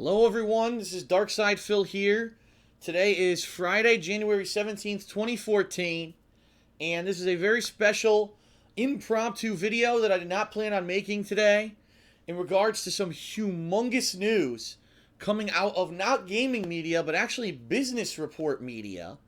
Hello everyone, this is Darkside Phil here. Today is Friday, January 17th, 2014, and this is a very special impromptu video that I did not plan on making today in regards to some humongous news coming out of not gaming media, but actually business report media.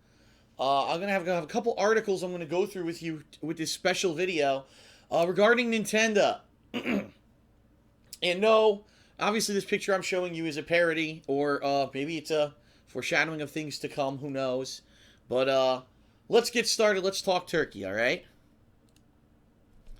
I'm going to have a couple articles I'm going to go through with you with this special video regarding Nintendo. And no, obviously this picture I'm showing you is a parody, or maybe it's a foreshadowing of things to come, who knows. But let's get started. Let's talk turkey, alright?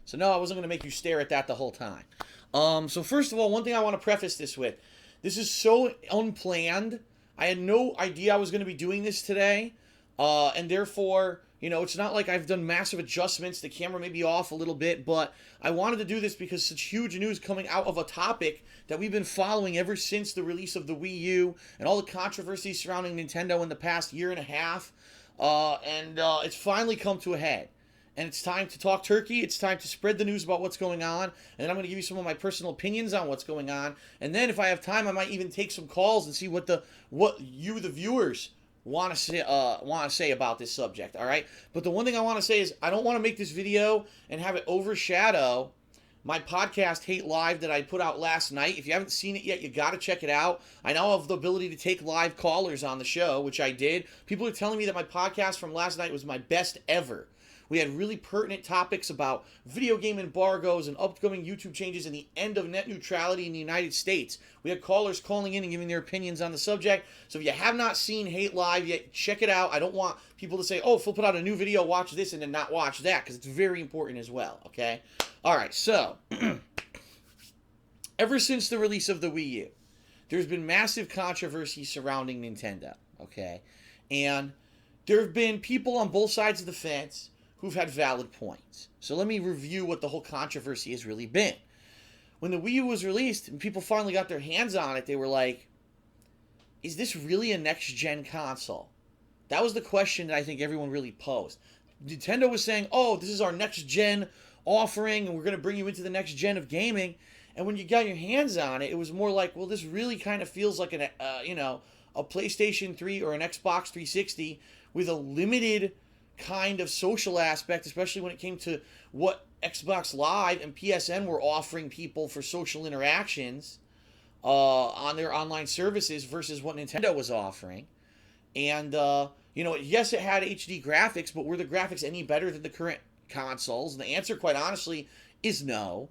So no, I wasn't going to make you stare at that the whole time. So first of all, one thing I want to preface this with. This is so unplanned. I had no idea I was going to be doing this today. And therefore, you know, it's not like I've done massive adjustments. The camera may be off a little bit, but I wanted to do this because such huge news coming out of a topic that we've been following ever since the release of the Wii U and all the controversies surrounding Nintendo in the past year and a half. It's finally come to a head. And it's time to talk turkey. It's time to spread the news about what's going on. And then I'm going to give you some of my personal opinions on what's going on. And then if I have time, I might even take some calls and see what you, the viewers, want to say about this subject, all right? But the one thing I want to say is I don't want to make this video and have it overshadow my podcast, Hate Live, that I put out last night. If you haven't seen it yet, you got to check it out. I now have the ability to take live callers on the show, which I did. People are telling me that my podcast from last night was my best ever. We had really pertinent topics about video game embargoes and upcoming YouTube changes and the end of net neutrality in the United States. We had callers calling in and giving their opinions on the subject. So if you have not seen Hate Live yet, check it out. I don't want people to say, oh, Phil put out a new video, watch this, and then not watch that, because it's very important as well, okay? All right, so ever since the release of the Wii U, there's been massive controversy surrounding Nintendo, okay? And there have been people on both sides of the fence who've had valid points. So let me review what the whole controversy has really been. When the Wii U was released and people finally got their hands on it, they were like, is this really a next-gen console? That was the question that I think everyone really posed. Nintendo was saying, oh, this is our next-gen offering, and we're going to bring you into the next gen of gaming. And when you got your hands on it, it was more like, well, this really kind of feels like a PlayStation 3 or an Xbox 360 with a limited kind of social aspect, especially when it came to what Xbox Live and PSN were offering people for social interactions on their online services versus what Nintendo was offering. And, yes, it had HD graphics, but were the graphics any better than the current consoles? And the answer, quite honestly, is no.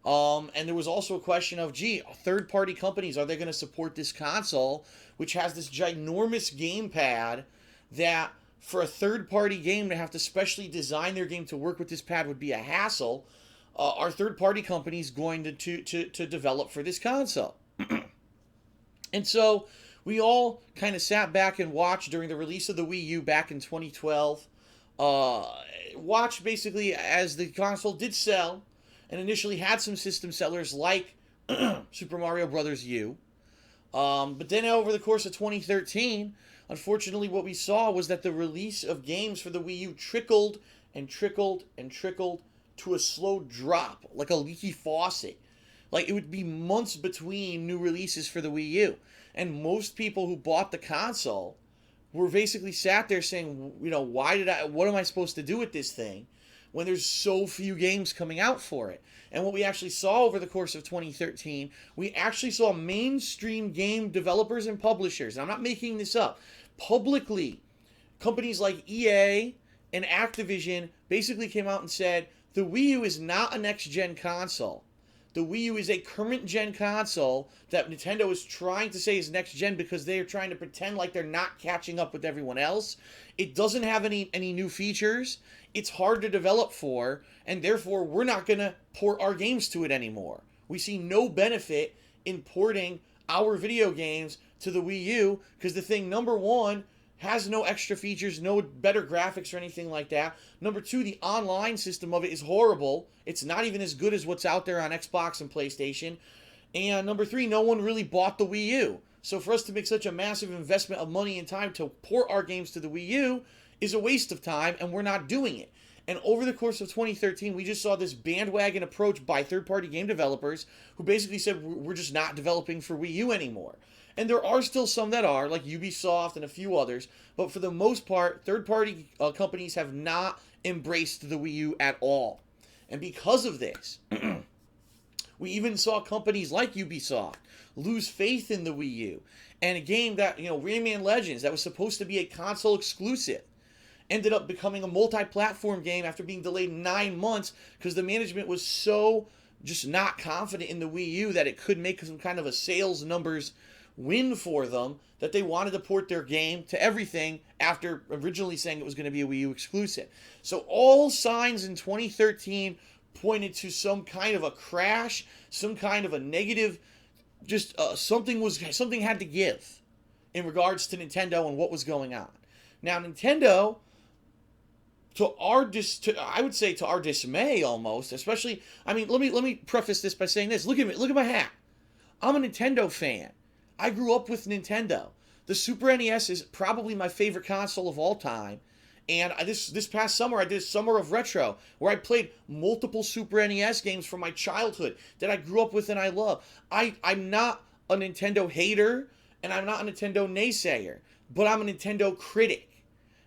And there was also a question of, third-party companies, are they going to support this console, which has this ginormous gamepad that for a third-party game to have to specially design their game to work with this pad would be a hassle. Are third-party companies going to develop for this console? And so we all kind of sat back and watched during the release of the Wii U back in 2012. Watched basically as the console did sell and initially had some system sellers like Super Mario Bros. U. But then over the course of 2013, unfortunately, what we saw was that the release of games for the Wii U trickled and trickled and trickled to a slow drop, like a leaky faucet. Like, it would be months between new releases for the Wii U. And most people who bought the console were basically sat there saying, what am I supposed to do with this thing when there's so few games coming out for it? And what we actually saw over the course of 2013, we actually saw mainstream game developers and publishers, and I'm not making this up, publicly, companies like EA and Activision basically came out and said, the Wii U is not a next-gen console. The Wii U is a current-gen console that Nintendo is trying to say is next-gen because they are trying to pretend like they're not catching up with everyone else. It doesn't have any new features. It's hard to develop for, and therefore we're not going to port our games to it anymore. We see no benefit in porting our video games to the Wii U because the thing, number one, has no extra features, no better graphics or anything like that. Number two, the online system of it is horrible. It's not even as good as what's out there on Xbox and PlayStation. And number three, no one really bought the Wii U. So for us to make such a massive investment of money and time to port our games to the Wii U is a waste of time, and we're not doing it. And over the course of 2013, we just saw this bandwagon approach by third-party game developers who basically said, we're just not developing for Wii U anymore. And there are still some that are, like Ubisoft and a few others. But for the most part, third-party companies have not embraced the Wii U at all. And because of this, we even saw companies like Ubisoft lose faith in the Wii U. And a game that, Rayman Legends, that was supposed to be a console exclusive, ended up becoming a multi-platform game after being delayed 9 months because the management was so just not confident in the Wii U that it could make some kind of a sales numbers win for them, that they wanted to port their game to everything after originally saying it was going to be a Wii U exclusive. So all signs in 2013 pointed to some kind of a crash, some kind of a negative, just something had to give in regards to Nintendo and what was going on. Now Nintendo, I would say to our dismay almost, especially, let me preface this by saying this. Look at my hat. I'm a Nintendo fan. I grew up with Nintendo. The Super NES is probably my favorite console of all time. And this past summer, I did a Summer of Retro, where I played multiple Super NES games from my childhood that I grew up with and I love. I'm not a Nintendo hater, and I'm not a Nintendo naysayer, but I'm a Nintendo critic.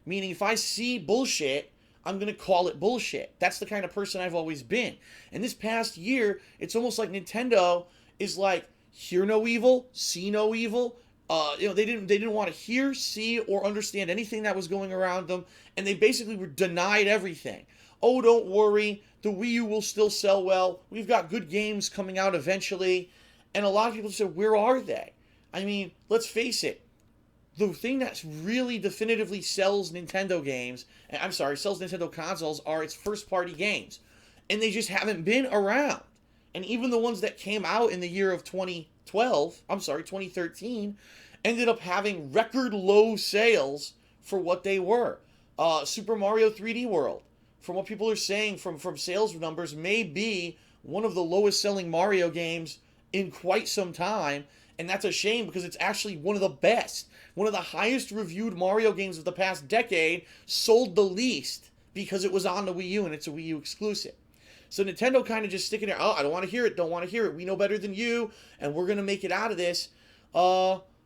Meaning, if I see bullshit, I'm going to call it bullshit. That's the kind of person I've always been. And this past year, it's almost like Nintendo is like, hear no evil, see no evil. They didn't want to hear, see, or understand anything that was going around them, and they basically were denied everything. Oh, don't worry, the Wii U will still sell well. We've got good games coming out eventually. And a lot of people said, where are they? Let's face it. The thing that really definitively sells Nintendo games, sells Nintendo consoles, are its first-party games. And they just haven't been around. And even the ones that came out in the year of 2013, ended up having record low sales for what they were. Super Mario 3D World, from what people are saying from sales numbers, may be one of the lowest selling Mario games in quite some time. And that's a shame because it's actually one of the best. One of the highest reviewed Mario games of the past decade, sold the least because it was on the Wii U and it's a Wii U exclusive. So Nintendo kind of just sticking there, I don't want to hear it, we know better than you, and we're going to make it out of this.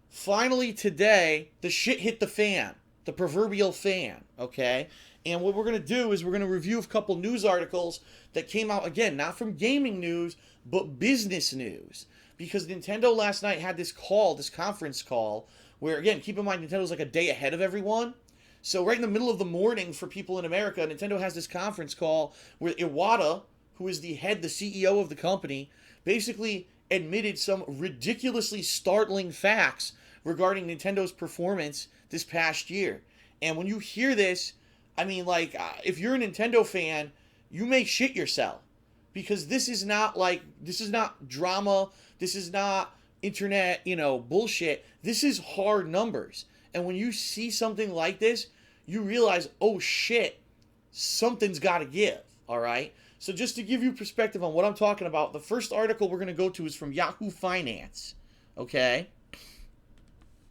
Finally today, the shit hit the fan, the proverbial fan, okay? And what we're going to do is we're going to review a couple news articles that came out, again, not from gaming news, but business news. Because Nintendo last night had this conference call, where, again, keep in mind, Nintendo's like a day ahead of everyone. So right in the middle of the morning for people in America, Nintendo has this conference call where Iwata, who is the CEO of the company, basically admitted some ridiculously startling facts regarding Nintendo's performance this past year. And when you hear this, if you're a Nintendo fan, you may shit yourself. Because this is not drama, this is not internet, bullshit. This is hard numbers. And when you see something like this, you realize, oh shit, something's got to give, all right? So just to give you perspective on what I'm talking about, the first article we're going to go to is from Yahoo Finance, okay?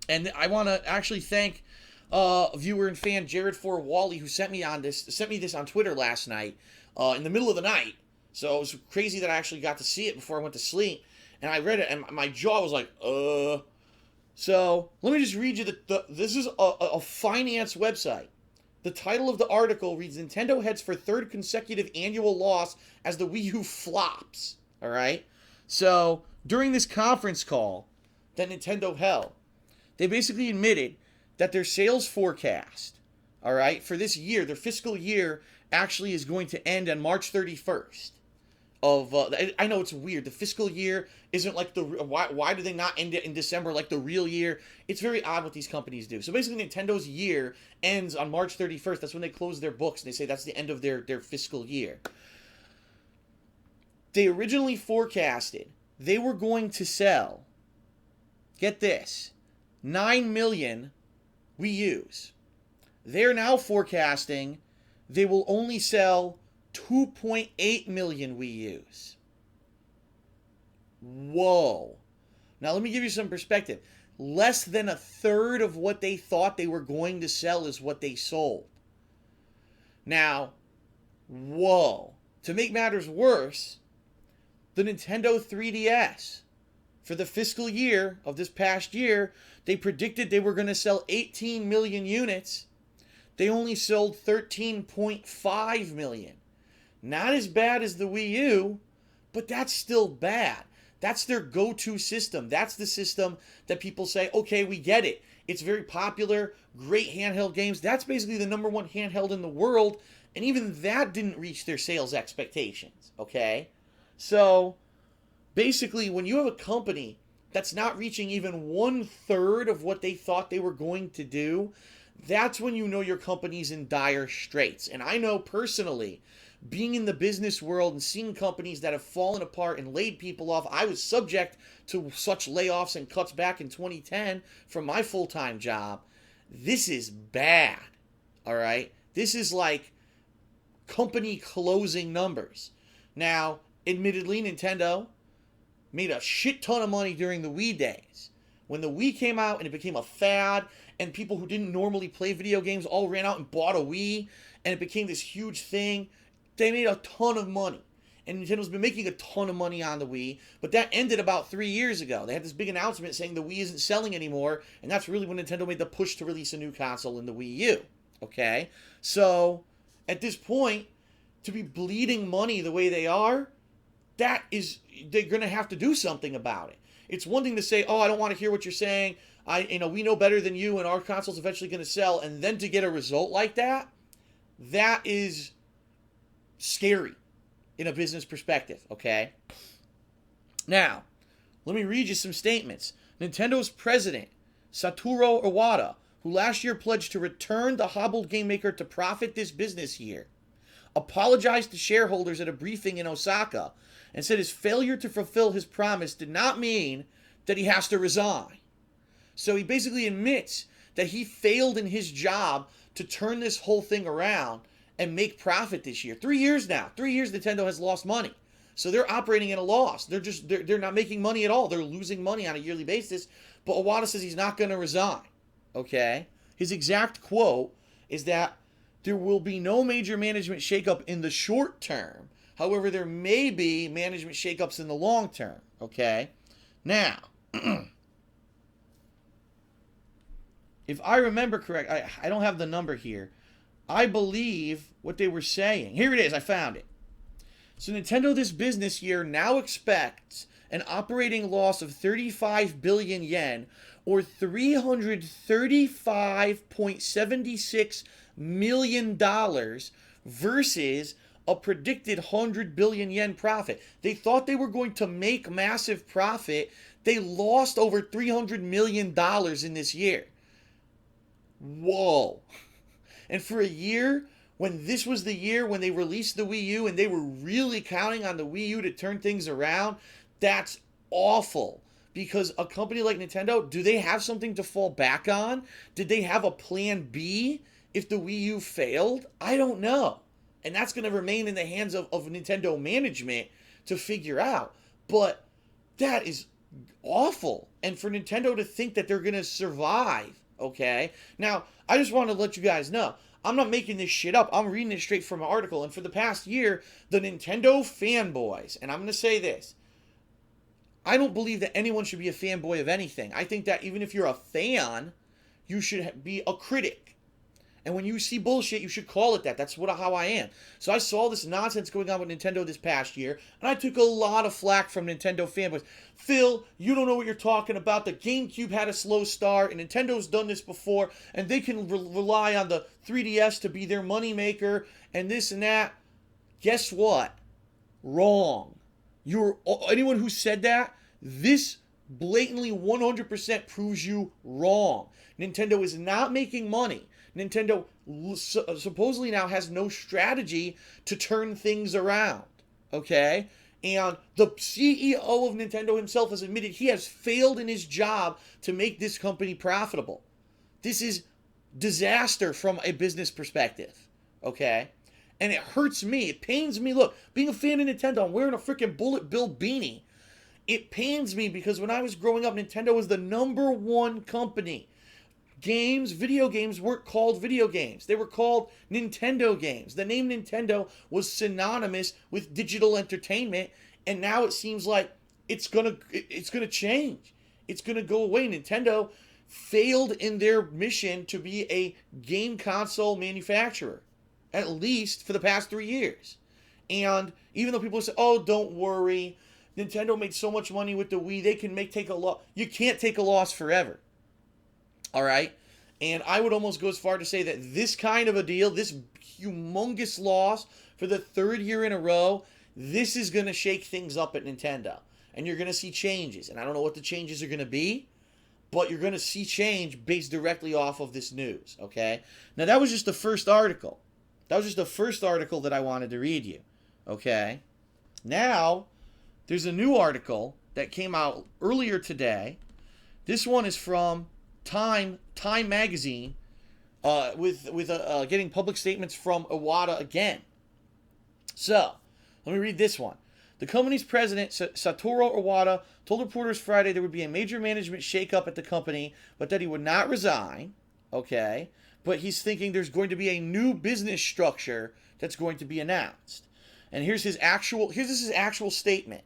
And I want to actually thank viewer and fan Jared for Wally, who sent me this on Twitter last night, in the middle of the night. So it was crazy that I actually got to see it before I went to sleep. And I read it, and my jaw was like, So let me just read you this is a finance website. The title of the article reads, Nintendo heads for third consecutive annual loss as the Wii U flops. All right? So during this conference call that Nintendo held, they basically admitted that their sales forecast, all right, for this year, their fiscal year, actually is going to end on March 31st. I know it's weird. The fiscal year isn't like why do they not end it in December like the real year? It's very odd what these companies do. So basically Nintendo's year ends on March 31st. That's when they close their books and they say that's the end of their fiscal year. They originally forecasted they were going to sell, get this, 9 million Wii U's. They're now forecasting they will only sell 2.8 million Wii U's. Whoa. Now let me give you some perspective. Less than a third of what they thought they were going to sell is what they sold. Now, whoa. To make matters worse, the Nintendo 3DS for the fiscal year of this past year, they predicted they were going to sell 18 million units. They only sold 13.5 million. Not as bad as the Wii U, but that's still bad. That's their go-to system. That's the system that people say, okay, we get it. It's very popular, great handheld games. That's basically the number one handheld in the world, and even that didn't reach their sales expectations, okay? So, basically, when you have a company that's not reaching even 1/3 of what they thought they were going to do, that's when you know your company's in dire straits. And I know personally, being in the business world and seeing companies that have fallen apart and laid people off, I was subject to such layoffs and cuts back in 2010 from my full-time job. This is bad, all right? This is like company closing numbers. Now, admittedly, Nintendo made a shit ton of money during the Wii days. When the Wii came out and it became a fad, and people who didn't normally play video games all ran out and bought a Wii, and it became this huge thing, they made a ton of money. And Nintendo's been making a ton of money on the Wii, but that ended about 3 years ago. They had this big announcement saying the Wii isn't selling anymore, and that's really when Nintendo made the push to release a new console in the Wii U. Okay? So, at this point, to be bleeding money the way they are, they're going to have to do something about it. It's one thing to say, oh, I don't want to hear what you're saying. We know better than you, and our console's eventually going to sell. And then to get a result like that, that is scary in a business perspective, okay? Now, let me read you some statements. Nintendo's president, Satoru Iwata, who last year pledged to return the hobbled game maker to profit this business year, apologized to shareholders at a briefing in Osaka and said his failure to fulfill his promise did not mean that he has to resign. So he basically admits that he failed in his job to turn this whole thing around and make profit this year. 3 years now. 3 years Nintendo has lost money. So they're operating at a loss. They're not making money at all. They're losing money on a yearly basis. But Iwata says he's not going to resign. Okay? His exact quote is that there will be no major management shakeup in the short term. However, there may be management shakeups in the long term. Okay? Now, if I remember correct, I don't have the number here. I believe what they were saying. Here it is. I found it. So Nintendo this business year now expects an operating loss of 35 billion yen or $335.76 million versus a predicted 100 billion yen profit. They thought they were going to make massive profit. They lost over $300 million in this year. Whoa. And for a year, when this was the year when they released the Wii U and they were really counting on the Wii U to turn things around, that's awful. Because a company like Nintendo, do they have something to fall back on? Did they have a plan B if the Wii U failed? I don't know. And that's going to remain in the hands of Nintendo management to figure out. But that is awful. And for Nintendo to think that they're going to survive, okay? Now, I just want to let you guys know, I'm not making this shit up. I'm reading it straight from an article. And for the past year, the Nintendo fanboys, and I'm going to say this, I don't believe that anyone should be a fanboy of anything. I think that even if you're a fan, you should be a critic. And when you see bullshit, you should call it that. That's how I am. So I saw this nonsense going on with Nintendo this past year, and I took a lot of flack from Nintendo fanboys. Phil, you don't know what you're talking about. The GameCube had a slow start, and Nintendo's done this before, and they can rely on the 3DS to be their moneymaker, and this and that. Guess what? Wrong. Anyone who said that, this blatantly 100% proves you wrong. Nintendo is not making money. Nintendo supposedly now has no strategy to turn things around, okay? And the CEO of Nintendo himself has admitted he has failed in his job to make this company profitable. This is disaster from a business perspective, okay? And it hurts me. It pains me. Look, being a fan of Nintendo, I'm wearing a freaking Bullet Bill beanie. It pains me because when I was growing up, Nintendo was the #1 company. Video games weren't called video games. They were called Nintendo games. The name Nintendo was synonymous with digital entertainment, and now it seems like it's gonna change. It's gonna go away. Nintendo failed in their mission to be a game console manufacturer, at least for the past 3 years. And even though people say, "Oh, don't worry, Nintendo made so much money with the Wii, they can take a loss." You can't take a loss forever. All right? And I would almost go as far to say that this kind of a deal, this humongous loss for the third year in a row, this is going to shake things up at Nintendo. And you're going to see changes. And I don't know what the changes are going to be, but you're going to see change based directly off of this news, okay? Now, that was just the first article. That was just the first article that I wanted to read you, okay? Now, there's a new article that came out earlier today. This one is from Time Magazine, with getting public statements from Iwata again. So, let me read this one. The company's president, Satoru Iwata, told reporters Friday there would be a major management shakeup at the company, but that he would not resign. Okay, but he's thinking there's going to be a new business structure that's going to be announced. And here's his actual statement.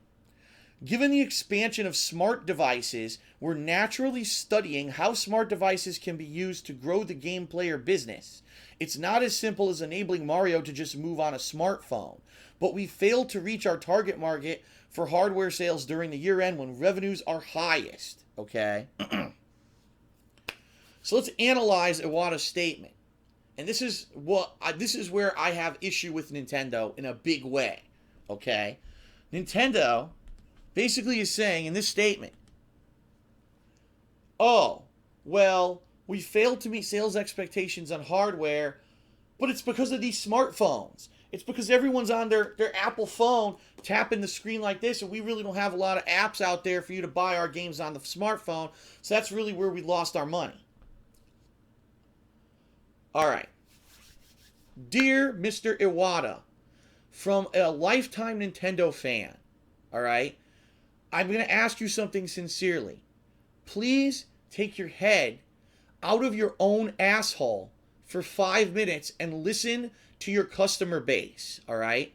Given the expansion of smart devices, we're naturally studying how smart devices can be used to grow the game player business. It's not as simple as enabling Mario to just move on a smartphone, but we failed to reach our target market for hardware sales during the year end when revenues are highest. Okay? So let's analyze Iwata's statement. And this is where I have issue with Nintendo in a big way. Okay? Nintendo basically is saying in this statement, "Oh, well, we failed to meet sales expectations on hardware, but it's because of these smartphones. It's because everyone's on their Apple phone tapping the screen like this, and we really don't have a lot of apps out there for you to buy our games on the smartphone, so that's really where we lost our money." All right. Dear Mr. Iwata, from a lifetime Nintendo fan, all right, I'm going to ask you something sincerely. Please take your head out of your own asshole for 5 minutes and listen to your customer base, all right?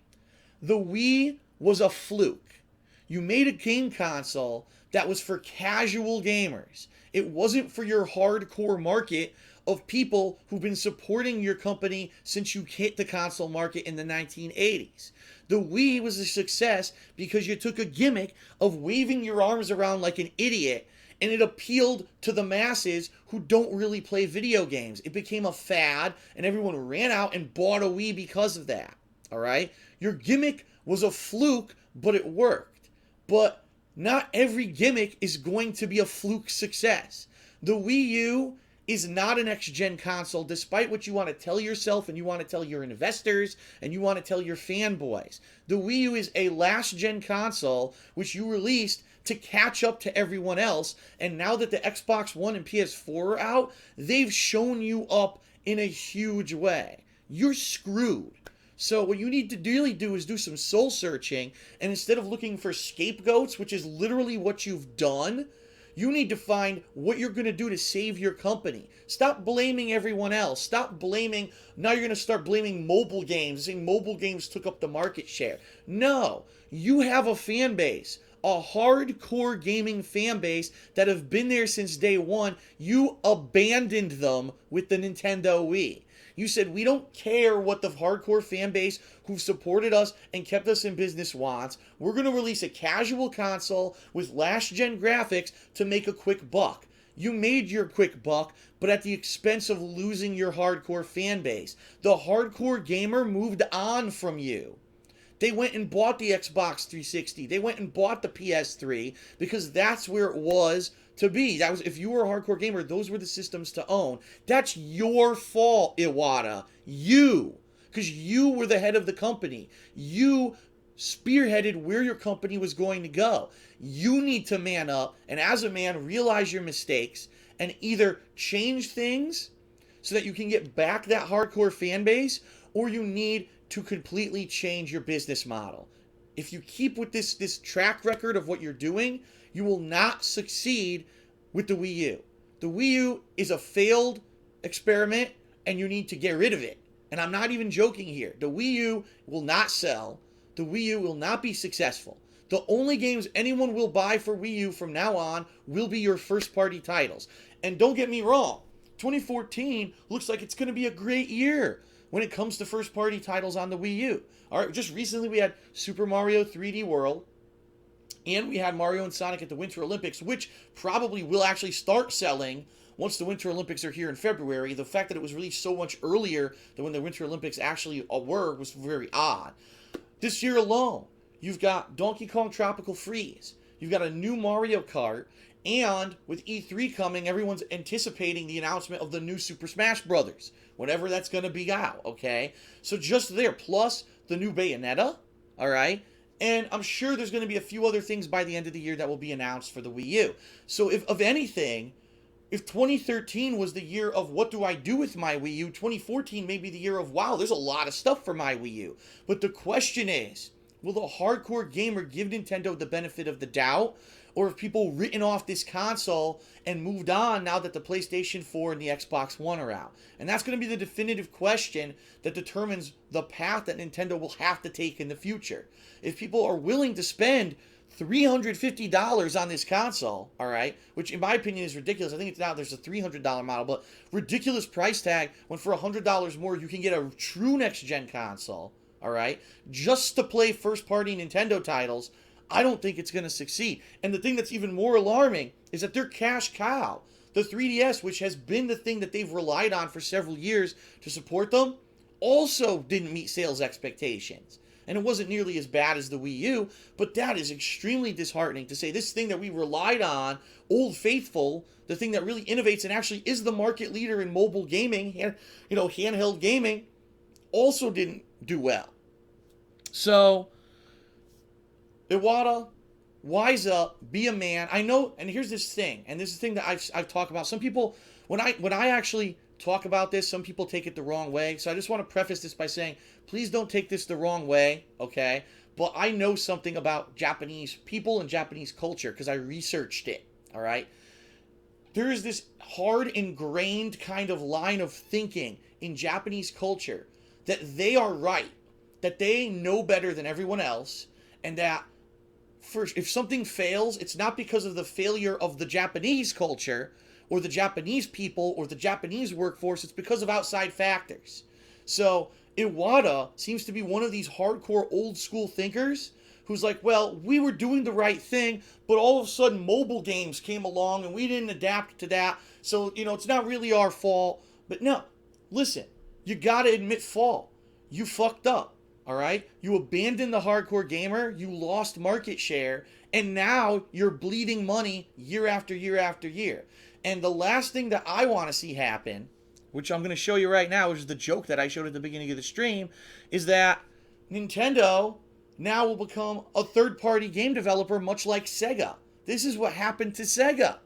The Wii was a fluke. You made a game console that was for casual gamers. It wasn't for your hardcore market of people who've been supporting your company since you hit the console market in the 1980s. The Wii was a success because you took a gimmick of waving your arms around like an idiot, and it appealed to the masses who don't really play video games. It became a fad, and everyone ran out and bought a Wii because of that. All right? Your gimmick was a fluke, but it worked. But not every gimmick is going to be a fluke success. The Wii U is not an next-gen console, despite what you want to tell yourself and you want to tell your investors and you want to tell your fanboys. The Wii U is a last-gen console which you released to catch up to everyone else, and now that the Xbox One and PS4 are out, they've shown you up in a huge way. You're screwed. So what you need to really do is do some soul searching, and instead of looking for scapegoats, which is literally what you've done, you need to find what you're going to do to save your company. Stop blaming everyone else. Stop blaming, now you're going to start blaming mobile games, saying mobile games took up the market share. No, you have a fan base, a hardcore gaming fan base that have been there since day one. You abandoned them with the Nintendo Wii. You said, we don't care what the hardcore fan base who supported us and kept us in business wants. We're going to release a casual console with last-gen graphics to make a quick buck. You made your quick buck, but at the expense of losing your hardcore fan base. The hardcore gamer moved on from you. They went and bought the Xbox 360. They went and bought the PS3 because that's where it was to be. That was, if you were a hardcore gamer, those were the systems to own. That's your fault, Iwata. You. Because you were the head of the company. You spearheaded where your company was going to go. You need to man up and as a man realize your mistakes and either change things so that you can get back that hardcore fan base, or you need to completely change your business model. If you keep with this track record of what you're doing, you will not succeed with the Wii U. The Wii U is a failed experiment, and you need to get rid of it. And I'm not even joking here. The Wii U will not sell. The Wii U will not be successful. The only games anyone will buy for Wii U from now on will be your first-party titles. And don't get me wrong, 2014 looks like it's going to be a great year when it comes to first-party titles on the Wii U. All right, just recently we had Super Mario 3D World, and we had Mario and Sonic at the Winter Olympics, which probably will actually start selling once the Winter Olympics are here in February. The fact that it was released so much earlier than when the Winter Olympics actually were was very odd. This year alone, you've got Donkey Kong Tropical Freeze. You've got a new Mario Kart. And with E3 coming, everyone's anticipating the announcement of the new Super Smash Brothers, whenever that's going to be out, okay? So just there, plus the new Bayonetta, all right? And I'm sure there's going to be a few other things by the end of the year that will be announced for the Wii U. So if anything, if 2013 was the year of what do I do with my Wii U, 2014 may be the year of, wow, there's a lot of stuff for my Wii U. But the question is, will the hardcore gamer give Nintendo the benefit of the doubt? Or have people written off this console and moved on now that the PlayStation 4 and the Xbox One are out? And that's going to be the definitive question that determines the path that Nintendo will have to take in the future. If people are willing to spend $350 on this console, all right, which in my opinion is ridiculous. I think it's now there's a $300 model, but ridiculous price tag when for $100 more you can get a true next-gen console, all right, just to play first-party Nintendo titles. I don't think it's going to succeed. And the thing that's even more alarming is that their cash cow, the 3DS, which has been the thing that they've relied on for several years to support them, also didn't meet sales expectations. And it wasn't nearly as bad as the Wii U, but that is extremely disheartening to say this thing that we relied on, Old Faithful, the thing that really innovates and actually is the market leader in mobile gaming, handheld gaming, also didn't do well. So Iwata, wise up, be a man. I know, and here's this thing, and this is the thing that I've talked about. Some people, when I actually talk about this, some people take it the wrong way. So I just want to preface this by saying, please don't take this the wrong way, okay? But I know something about Japanese people and Japanese culture because I researched it, all right? There is this hard ingrained kind of line of thinking in Japanese culture that they are right, that they know better than everyone else, and that first, if something fails, it's not because of the failure of the Japanese culture or the Japanese people or the Japanese workforce. It's because of outside factors. So Iwata seems to be one of these hardcore old school thinkers who's like, well, we were doing the right thing, but all of a sudden mobile games came along and we didn't adapt to that. So, it's not really our fault. But no, listen, you got to admit fault. You fucked up. All right? You abandoned the hardcore gamer, you lost market share, and now you're bleeding money year after year after year. And the last thing that I want to see happen, which I'm going to show you right now, which is the joke that I showed at the beginning of the stream, is that Nintendo now will become a third-party game developer much like Sega. This is what happened to Sega.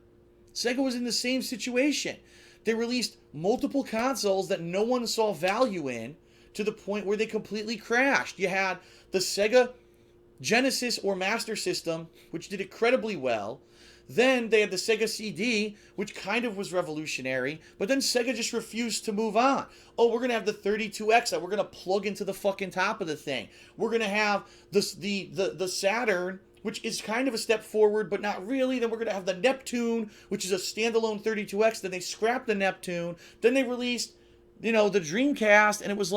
Sega was in the same situation. They released multiple consoles that no one saw value in, to the point where they completely crashed. You had the Sega Genesis or Master System, which did incredibly well. Then they had the Sega CD, which kind of was revolutionary, but then Sega just refused to move on. Oh, we're going to have the 32X that we're going to plug into the fucking top of the thing. We're going to have the Saturn, which is kind of a step forward, but not really. Then we're going to have the Neptune, which is a standalone 32X. Then they scrapped the Neptune. Then they released the Dreamcast, and it was just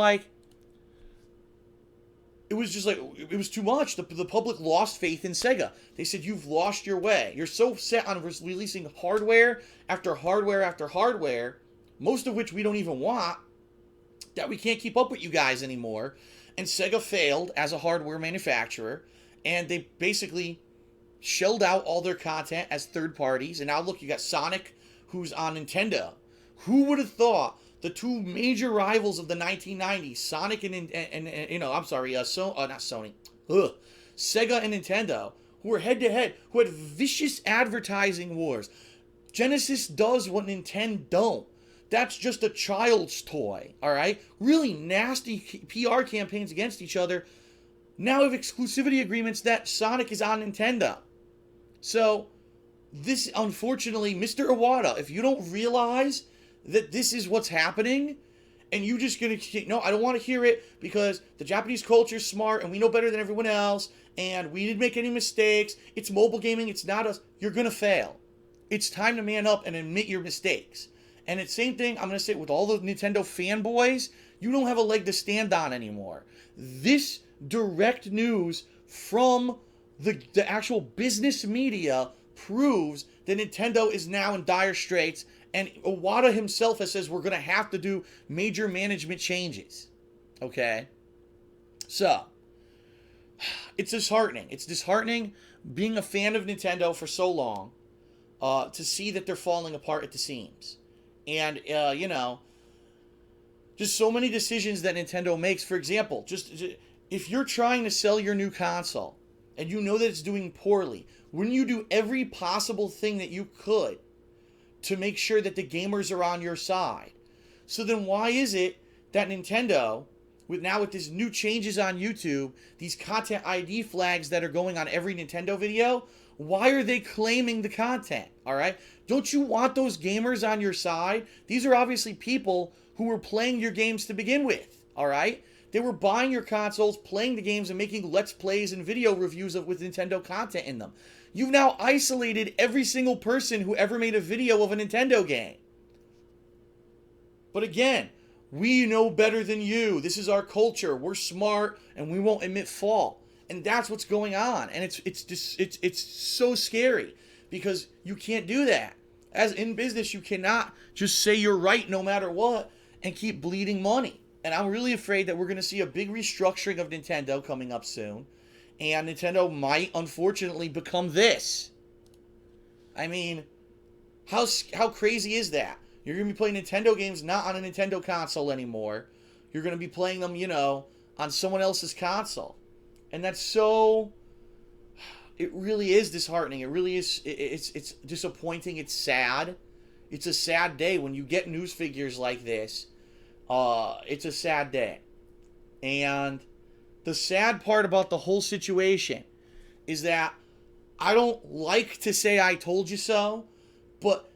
like, it was too much. The public lost faith in Sega. They said, you've lost your way. You're so set on releasing hardware after hardware after hardware, most of which we don't even want, that we can't keep up with you guys anymore. And Sega failed as a hardware manufacturer, and they basically shelled out all their content as third parties. And now look, you got Sonic, who's on Nintendo. Who would have thought the two major rivals of the 1990s, Sonic and not Sony, Sega and Nintendo, who were head-to-head, who had vicious advertising wars. Genesis does what Nintendo don't. That's just a child's toy, all right? Really nasty PR campaigns against each other. Now have exclusivity agreements that Sonic is on Nintendo. So, this, unfortunately, Mr. Iwata, if you don't realize that this is what's happening, And you just gonna, no, I don't want to hear it because the Japanese culture is smart and we know better than everyone else and we didn't make any mistakes. It's mobile gaming, it's not us. You're gonna fail. It's time to man up and admit your mistakes. And it's same thing, I'm gonna say, with all the Nintendo fanboys, you don't have a leg to stand on anymore. This direct news from the actual business media proves that Nintendo is now in dire straits, and Iwata himself has says we're going to have to do major management changes. Okay? So, it's disheartening. It's disheartening being a fan of Nintendo for so long to see that they're falling apart at the seams. And, just so many decisions that Nintendo makes. For example, just if you're trying to sell your new console and you know that it's doing poorly, wouldn't you do every possible thing that you could to make sure that the gamers are on your side? So then why is it that Nintendo, with these new changes on YouTube, these content ID flags that are going on every Nintendo video, why are they claiming the content? All right? Don't you want those gamers on your side? These are obviously people who were playing your games to begin with. All right? They were buying your consoles, playing the games, and making Let's Plays and video reviews with Nintendo content in them. You've now isolated every single person who ever made a video of a Nintendo game. But again, we know better than you. This is our culture. We're smart, and we won't admit fault. And that's what's going on. And it's so scary because you can't do that. As in business, you cannot just say you're right no matter what and keep bleeding money. And I'm really afraid that we're going to see a big restructuring of Nintendo coming up soon. And Nintendo might, unfortunately, become this. I mean, how crazy is that? You're going to be playing Nintendo games not on a Nintendo console anymore. You're going to be playing them, on someone else's console. And that's so... It really is disheartening. It really is... It's disappointing. It's sad. It's a sad day when you get news figures like this. It's a sad day. And the sad part about the whole situation is that I don't like to say I told you so, but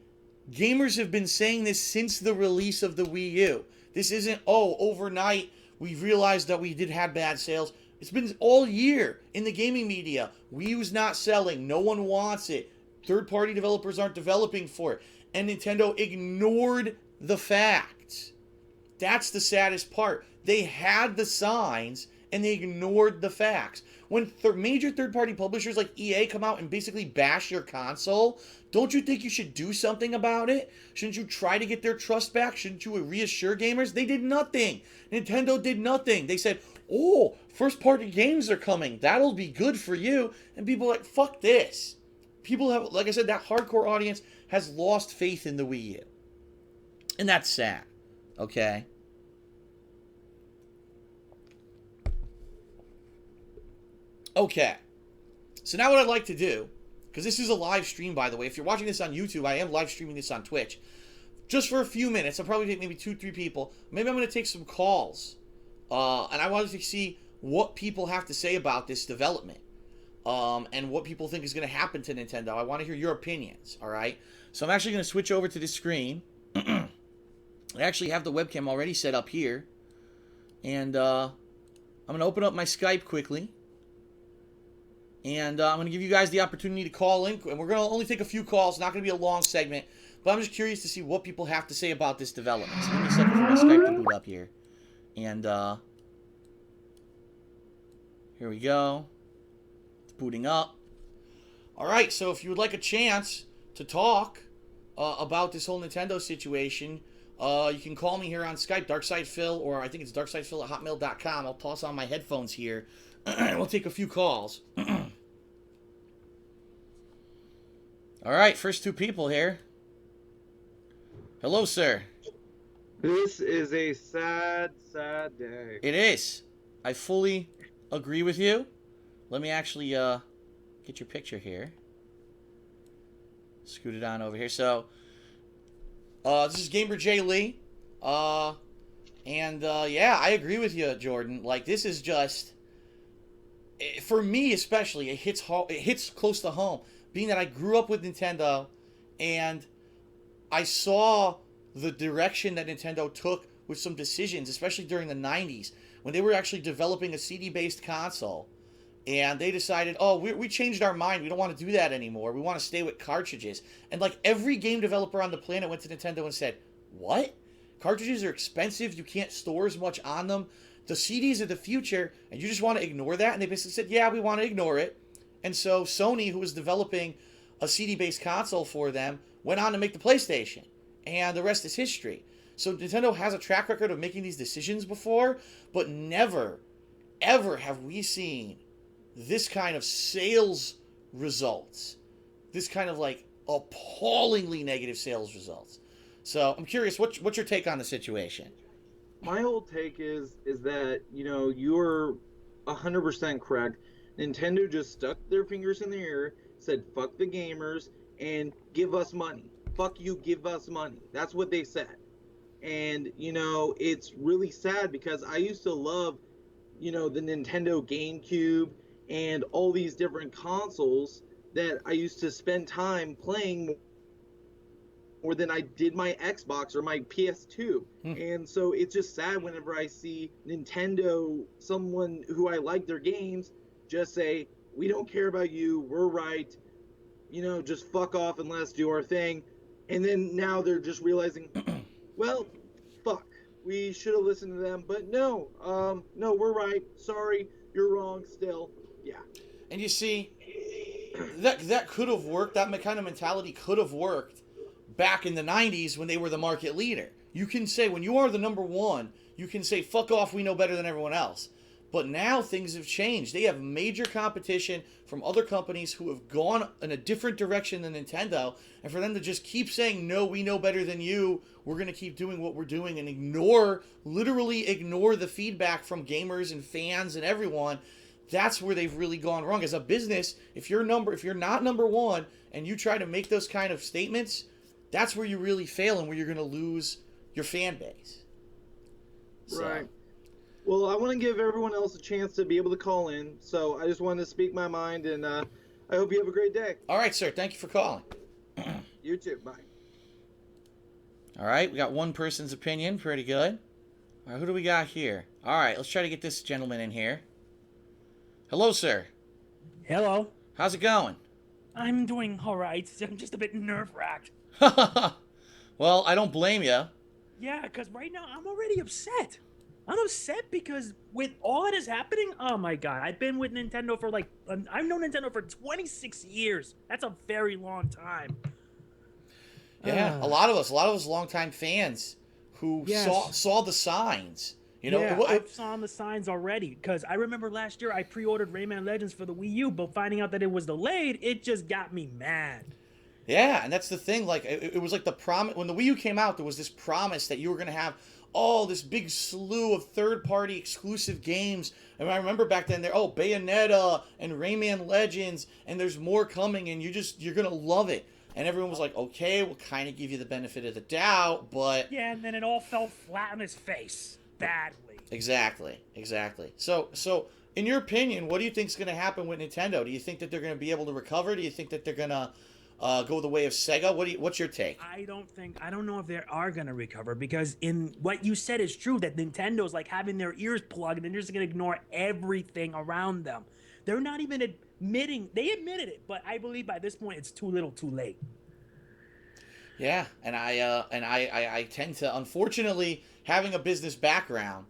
gamers have been saying this since the release of the Wii U. This isn't, overnight we realized that we did have bad sales. It's been all year in the gaming media. Wii U's not selling. No one wants it. Third-party developers aren't developing for it. And Nintendo ignored the facts. That's the saddest part. They had the signs, and they ignored the facts. When major third-party publishers like EA come out and basically bash your console, don't you think you should do something about it? Shouldn't you try to get their trust back? Shouldn't you reassure gamers? They did nothing. Nintendo did nothing. They said, first-party games are coming. That'll be good for you. And people are like, fuck this. People have, like I said, that hardcore audience has lost faith in the Wii U. And that's sad. Okay? Okay. So now what I'd like to do, because this is a live stream, by the way. If you're watching this on YouTube, I am live streaming this on Twitch. Just for a few minutes. I'll probably take maybe 2-3 people. Maybe I'm going to take some calls. And I wanted to see what people have to say about this development. And what people think is going to happen to Nintendo. I want to hear your opinions, all right? So I'm actually going to switch over to this screen. I actually have the webcam already set up here. And I'm going to open up my Skype quickly. And I'm going to give you guys the opportunity to call in. And we're going to only take a few calls. Not going to be a long segment. But I'm just curious to see what people have to say about this development. So give me a second for my Skype to boot up here. And here we go. It's booting up. All right, so if you would like a chance to talk about this whole Nintendo situation, you can call me here on Skype, DarksidePhil, or I think it's darksidephil@hotmail.com. I'll toss on my headphones here. We'll take a few calls. All right, first two people here. Hello, sir. This is a sad, sad day. It is. I fully agree with you. Let me actually get your picture here. Scoot it on over here. So, this is Gamer J. Lee. Yeah, I agree with you, Jordan. Like, this is just... For me, especially, it hits close to home. Being that I grew up with Nintendo, and I saw the direction that Nintendo took with some decisions, especially during the 90s, when they were actually developing a CD-based console. And they decided, oh, we changed our mind. We don't want to do that anymore. We want to stay with cartridges. And like every game developer on the planet went to Nintendo and said, what? Cartridges are expensive. You can't store as much on them. The CDs are the future, and you just want to ignore that? And they basically said, yeah, we want to ignore it. And so Sony, who was developing a CD-based console for them, went on to make the PlayStation. And the rest is history. So Nintendo has a track record of making these decisions before, but never, ever have we seen this kind of sales results. This kind of like appallingly negative sales results. So I'm curious, what's your take on the situation? My whole take is that, you're 100% correct. Nintendo just stuck their fingers in the air, said fuck the gamers, and give us money. Fuck you, give us money. That's what they said. And, it's really sad because I used to love, the Nintendo GameCube and all these different consoles that I used to spend time playing more than I did my Xbox or my PS2. And so it's just sad whenever I see Nintendo, someone who I like their games, just say, we don't care about you, we're right, just fuck off and let's do our thing. And then now they're just realizing, well, fuck, we should have listened to them, but no, we're right, sorry, you're wrong still. Yeah. And you see, that could have worked, that kind of mentality could have worked back in the 90s when they were the market leader. You can say, when you are the number one, you can say, fuck off, we know better than everyone else. But now things have changed. They have major competition from other companies who have gone in a different direction than Nintendo. And for them to just keep saying, no, we know better than you, we're going to keep doing what we're doing, and literally ignore the feedback from gamers and fans and everyone, that's where they've really gone wrong. As a business, if you're not number one and you try to make those kind of statements, that's where you really fail and where you're going to lose your fan base. So. Right. Well, I want to give everyone else a chance to be able to call in, so I just wanted to speak my mind, and I hope you have a great day. All right, sir. Thank you for calling. You too. Bye. All right, we got one person's opinion. Pretty good. All right, who do we got here? All right, let's try to get this gentleman in here. Hello, sir. Hello. How's it going? I'm doing all right. I'm just a bit nerve-wracked. Well, I don't blame you. Yeah, because right now I'm already upset. I'm upset because with all that is happening, oh my god, I've been with Nintendo for I've known Nintendo for 26 years. That's a very long time. Yeah, a lot of us longtime fans who saw the signs. I saw the signs already, because I remember last year I pre-ordered Rayman Legends for the Wii U, but finding out that it was delayed, it just got me mad. Yeah, and that's the thing. Like, it was like the promise when the Wii U came out. There was this promise that you were going to have this big slew of third-party exclusive games. And I remember back then, Bayonetta and Rayman Legends, and there's more coming, and you're going to love it. And everyone was like, okay, we'll kind of give you the benefit of the doubt, but... Yeah, and then it all fell flat on his face. Badly. Exactly. So, in your opinion, what do you think is going to happen with Nintendo? Do you think that they're going to be able to recover? Do you think that they're going to go the way of Sega? What's your take? I don't know if they are going to recover, because in what you said is true, that Nintendo's like having their ears plugged and they're just going to ignore everything around them. They're not even admitting, they admitted it, but I believe by this point it's too little too late. Yeah, and I tend to, unfortunately, having a business background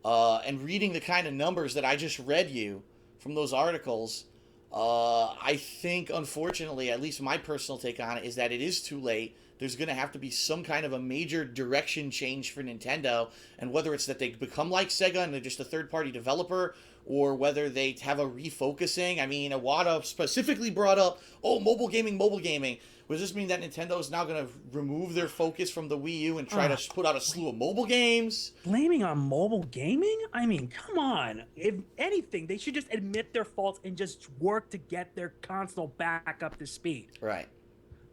and reading the kind of numbers that I just read you from those articles, I think, unfortunately, at least my personal take on it, is that it is too late. There's going to have to be some kind of a major direction change for Nintendo, and whether it's that they become like Sega and they're just a third-party developer, or whether they have a refocusing. I mean, Iwata specifically brought up, mobile gaming. Does this mean that Nintendo is now going to remove their focus from the Wii U and try to put out a slew of mobile games? Blaming on mobile gaming? I mean, come on. If anything, they should just admit their faults and just work to get their console back up to speed. Right.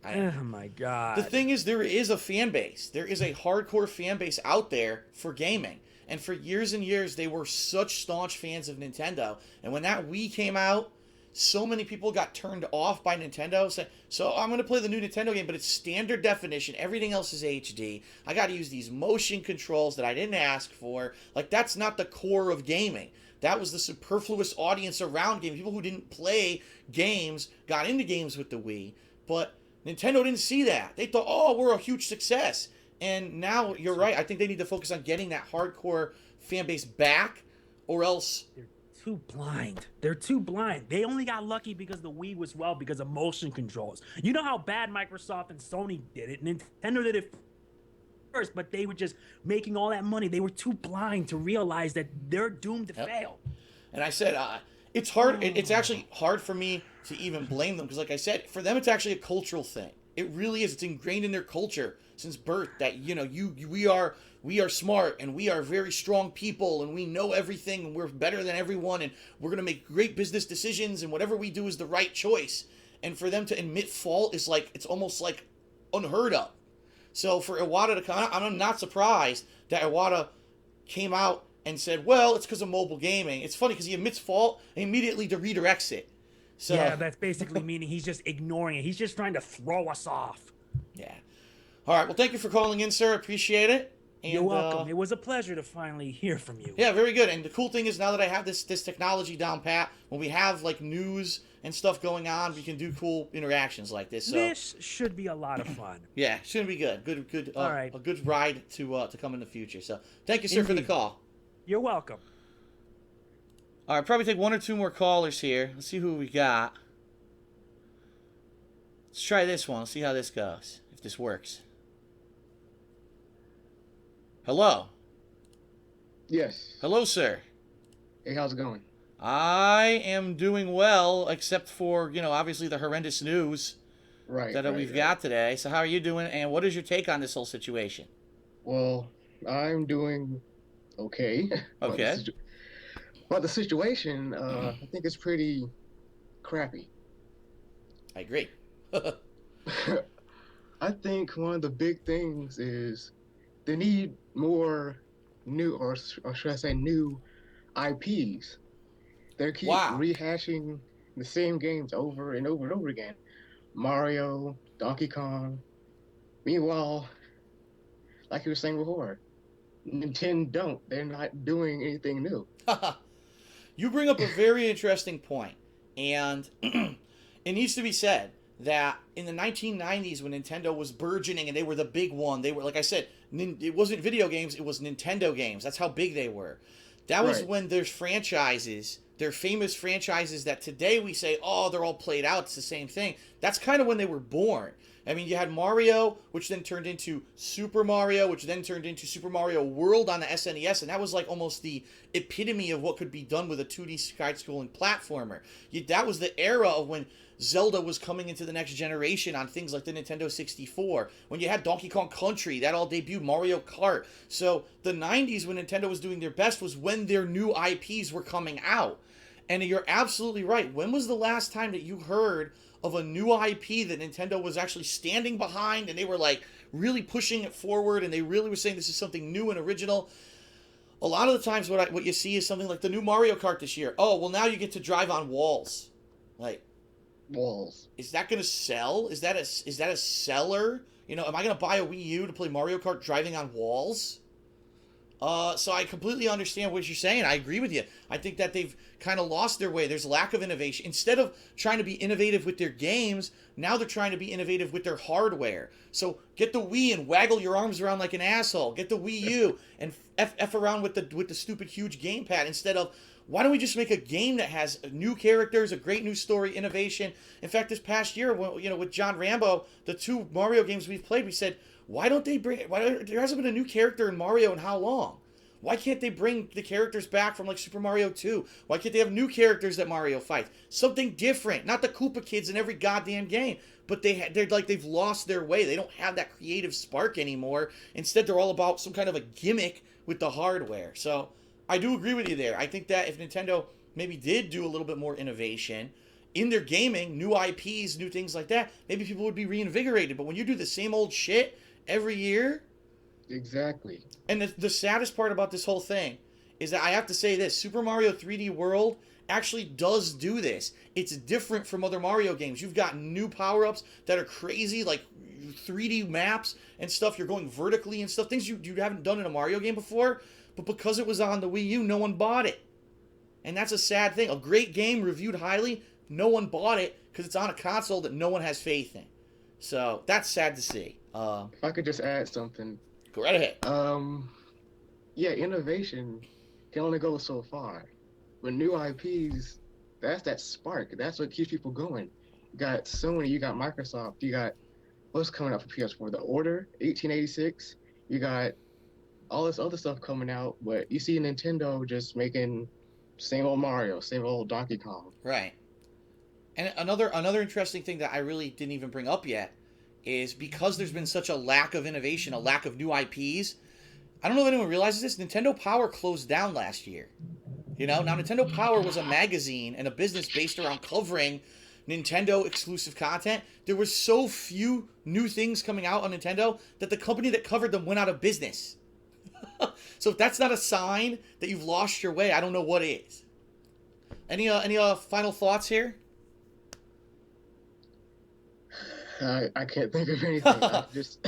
Oh my god. The thing is, there is a fan base. There is a hardcore fan base out there for gaming. And for years and years, they were such staunch fans of Nintendo. And when that Wii came out, so many people got turned off by Nintendo. So I'm going to play the new Nintendo game, but it's standard definition. Everything else is HD. I got to use these motion controls that I didn't ask for. Like, that's not the core of gaming. That was the superfluous audience around gaming. People who didn't play games got into games with the Wii. But Nintendo didn't see that. They thought, oh, we're a huge success. And now, you're right. I think they need to focus on getting that hardcore fan base back, or else... They're too blind. They're too blind. They only got lucky because the Wii was because of motion controls. You know how bad Microsoft and Sony did it. Nintendo did it first, but they were just making all that money. They were too blind to realize that they're doomed to fail. And I said, it's hard. It's actually hard for me to even blame them because, like I said, for them, it's actually a cultural thing. It really is. It's ingrained in their culture since birth that, you know, we are smart and we are very strong people and we know everything and we're better than everyone and we're going to make great business decisions and whatever we do is the right choice. And for them to admit fault is like, it's almost like unheard of. So for Iwata to come out, I'm not surprised that Iwata came out and said, well, it's because of mobile gaming. It's funny because he admits fault and immediately redirects it. So, yeah, that's basically meaning he's just ignoring it. He's just trying to throw us off. Yeah. All right. Well, thank you for calling in, sir. Appreciate it. And, you're welcome. It was a pleasure to finally hear from you. Yeah, very good. And the cool thing is now that I have this technology down pat, when we have like news and stuff going on, we can do cool interactions like this. So this should be a lot of fun. Yeah, should be good. Good. All right. A good ride to come in the future. So thank you, sir, Indeed. for the call. You're welcome. All right, probably take one or two more callers here. Let's see who we got. Let's try this one. Let's see how this goes. If this works. Hello. Yes. Hello, sir. Hey, how's it going? I am doing well, except for, you know, obviously the horrendous news that we've got today. So how are you doing, and what is your take on this whole situation? Well, I'm doing okay. Okay. But the situation, I think it's pretty crappy. I agree. I think one of the big things is they need more new, or should I say new, IPs. They keep rehashing the same games over and over and over again. Mario, Donkey Kong. Meanwhile, like you were saying before, Nintendo don't. They're not doing anything new. You bring up a very interesting point, and it needs to be said that in the 1990s when Nintendo was burgeoning and they were the big one, they were, like I said, it wasn't video games, it was Nintendo games. That's how big they were. That was when there's franchises, they're famous franchises that today we say, oh, they're all played out, it's the same thing. That's kind of when they were born. I mean, you had Mario, which then turned into Super Mario, which then turned into Super Mario World on the SNES, and that was like almost the epitome of what could be done with a 2D side-scrolling platformer. That was the era of when Zelda was coming into the next generation on things like the Nintendo 64. When you had Donkey Kong Country, that all debuted, Mario Kart. So the 90s when Nintendo was doing their best was when their new IPs were coming out. And you're absolutely right. When was the last time that you heard of a new IP that Nintendo was actually standing behind and they were like really pushing it forward and they really were saying this is something new and original? A lot of the times what you see is something like the new Mario Kart this year. Oh, well, now you get to drive on walls. Like, walls. Is that going to sell? Is that a seller? You know, am I going to buy a Wii U to play Mario Kart driving on walls? So I completely understand what you're saying. I agree with you. I think that they've kind of lost their way. There's lack of innovation. Instead of trying to be innovative with their games, now they're trying to be innovative with their hardware. So get the Wii and waggle your arms around like an asshole. Get the Wii U and f around with the stupid huge gamepad instead of, why don't we just make a game that has new characters, a great new story, innovation? In fact, this past year, with John Rambo, the 2 Mario games we've played, we said, there hasn't been a new character in Mario in how long? Why can't they bring the characters back from like Super Mario 2? Why can't they have new characters that Mario fights? Something different. Not the Koopa kids in every goddamn game. But they've lost their way. They don't have that creative spark anymore. Instead, they're all about some kind of a gimmick with the hardware. So I do agree with you there. I think that if Nintendo maybe did do a little bit more innovation in their gaming, new IPs, new things like that, maybe people would be reinvigorated. But when you do the same old shit every year... Exactly. And the saddest part about this whole thing is that I have to say this: Super Mario 3D World actually does do this. It's different from other Mario games. You've got new power-ups that are crazy, like 3D maps and stuff. You're going vertically and stuff, things you haven't done in a Mario game before. But because it was on the Wii U, no one bought it. And that's a sad thing. A great game, reviewed highly, no one bought it because it's on a console that no one has faith in. So that's sad to see. If I could just add something. Go right ahead. Yeah, innovation can only go so far. With new IPs, that's that spark. That's what keeps people going. You got Sony, you got Microsoft, you got what's coming out for PS4? The Order, 1886. You got all this other stuff coming out, but you see Nintendo just making same old Mario, same old Donkey Kong. Right. And another interesting thing that I really didn't even bring up yet is because there's been such a lack of innovation, a lack of new IPs. I don't know if anyone realizes this. Nintendo Power closed down last year. You know, now Nintendo Power was a magazine and a business based around covering Nintendo exclusive content. There were so few new things coming out on Nintendo that the company that covered them went out of business. So if that's not a sign that you've lost your way, I don't know what is. Any final thoughts here? I can't think of anything. Just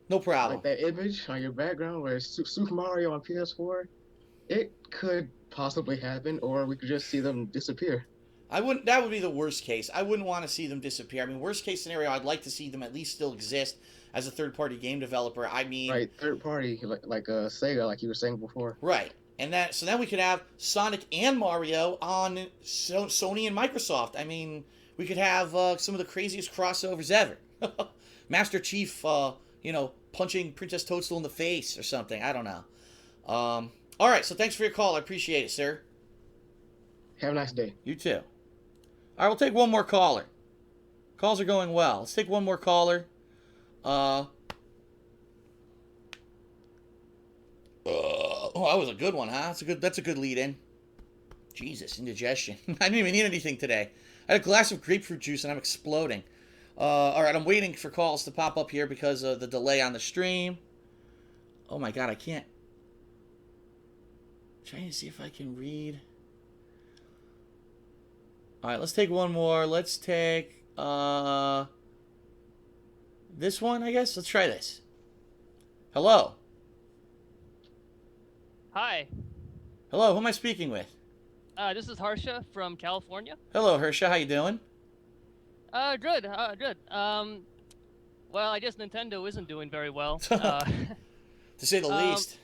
no problem. Like that image on your background where it's Super Mario on PS4, it could possibly happen, or we could just see them disappear. That would be the worst case. I wouldn't want to see them disappear. I mean, worst case scenario, I'd like to see them at least still exist as a third-party game developer. I mean, right, third party, like Sega, like you were saying before. Right, and so then we could have Sonic and Mario on Sony and Microsoft. I mean, we could have some of the craziest crossovers ever. Master Chief, punching Princess Toadstool in the face or something. I don't know. All right, so thanks for your call. I appreciate it, sir. Have a nice day. You too. All right, we'll take one more caller. Calls are going well. Let's take one more caller. Oh, that was a good one, huh? That's a good lead in. Jesus, indigestion. I didn't even eat anything today. I had a glass of grapefruit juice and I'm exploding. All right, I'm waiting for calls to pop up here because of the delay on the stream. Oh my God, I can't. I'm trying to see if I can read. All right, let's take one more. Let's take this one, I guess. Let's try this. Hello. Hi. Hello, who am I speaking with? This is Harsha from California. Hello, Harsha. How you doing? Good. Good. Well, I guess Nintendo isn't doing very well. To say the least.